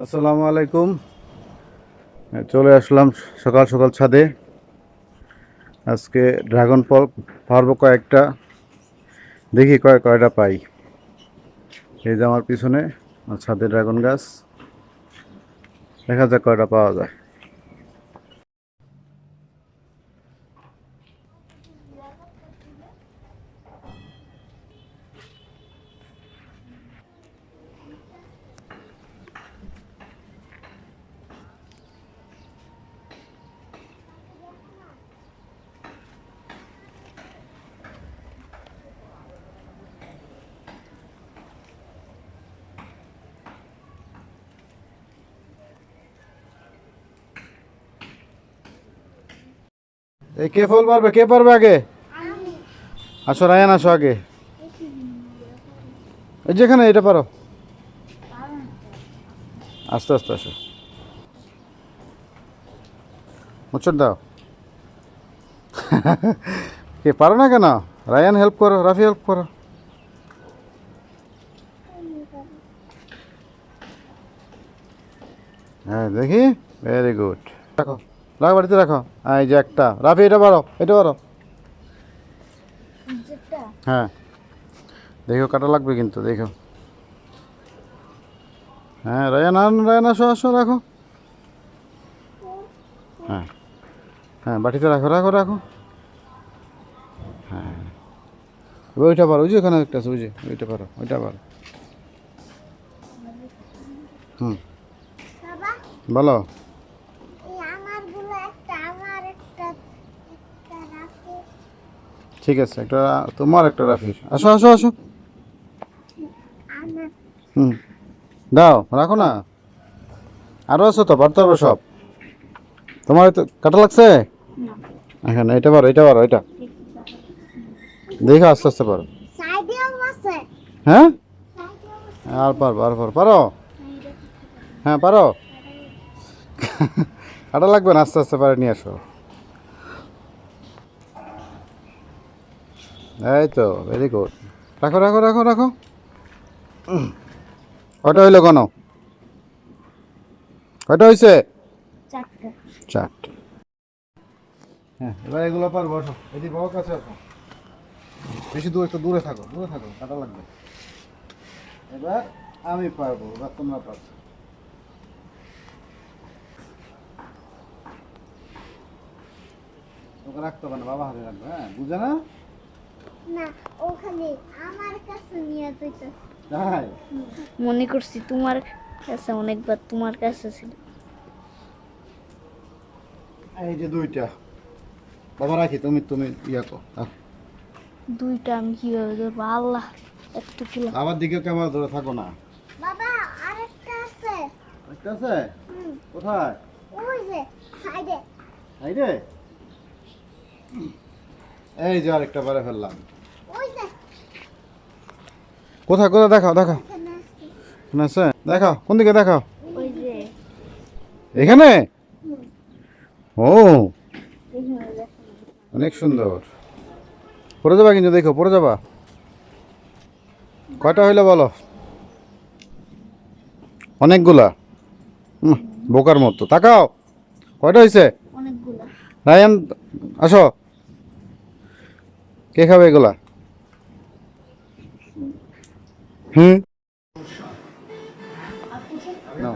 আসসালামু আলাইকুম। চলে আসলাম সকাল সকাল ছাদে। আজকে ড্রাগন ফল পারবো কয়েকটা, দেখি কয়টা পাই। এই যে আমার পিছনে ছাদে ড্রাগন গাছ, দেখা যাক কয়টা পাওয়া যায়। এই কে ফল পারবে, কে পারবে আগে? আসো রায়ান, আসো আগে। এই যেখানে এটা পারো, আস্তে আস্তে আসো। মুচড় দাও। কে পারো না কেন? রায়ান হেল্প করো, রাফি হেল্প করো। হ্যাঁ দেখি, ভেরি গুড। রাখো, রাখো বাড়িতে রাখো। এই যে একটা, রাফি এটা পারো, এটা পারো। হ্যাঁ দেখো, কাটা লাগবে কিন্তু, দেখো। হ্যাঁ রায়ান, রায়ান আসো আসো, রাখো। হ্যাঁ হ্যাঁ, বাটিতে রাখো রাখো রাখো। হ্যাঁ ওইটা পারো, ওই যে ওখানে একটা আছে, ওই যে ওইটা পারো, ওইটা পারো। হুম, বলো। ঠিক আছে, একটা তোমার, একটা রাফি। আসো আসো আসো। হুম, দাও, রাখো না। আরো আছে তো, পারতে হবে সব। তোমার তো কাটা লাগছে। এখানে এটা পারো, এটা পারো, এটা দেখো, আস্তে আস্তে পারো। হ্যাঁ আর পারবো, আর পারো, পারো। হ্যাঁ পারো। কাটা লাগবে না, আস্তে আস্তে পারে নিয়ে আসো। এই তো, ভেরি গুড। রাখো রাখো রাখো রাখো। কয়টা হইলো কেন? কয়টা হয়েছে? চারটে। হ্যাঁ এবার এগুলো পারবো, আসো এদিকে, বাবার কাছে আসো। বেশি দূরে, একটু দূরে থাকো, দূরে থাকো, কাটা লাগবে। এবার আমি পারবো, এবার তোমরা পারছো। ওকে রাখতে হবে না, বাবা হাতে রাখবে, হ্যাঁ বুঝে না? না, ওখানে আমার কাছে নিয়ে যাইতেছে। তাই মনে করছি তোমার কাছে, অনেকবার তোমার কাছে ছিল। এই যে দুইটা, বাবা রাখি, তুমি তুমি ইয়া কর। দুইটা আমি কিভাবে ধরবো? আল্লাহ, এতটুকু। আমার দিকে ক্যামেরা ধরে থাকো না। বাবা, আরেকটা আছে। একটা আছে? কোথায়? ওই যে সাইডে। এই রে, এই যে আরেকটা বারে ফেললাম। ওই যে কোথায় কোথায়, দেখাও দেখাও। এখানে আছে। এখানে আছে, দেখাও, কোন দিকে দেখাও। ওই যে এখানে? ও এখানে দেখো। অনেক সুন্দর। পড়ে যাবা কিন্তু, দেখো পড়ে যাবা। কয়টা হইলো বলো? অনেকগুলা। বোকার মতো তাকাও। কয়টা হয়েছে? অনেকগুলা। রায়ান আসো, কে খাবে এগুলা? হুম, নাও।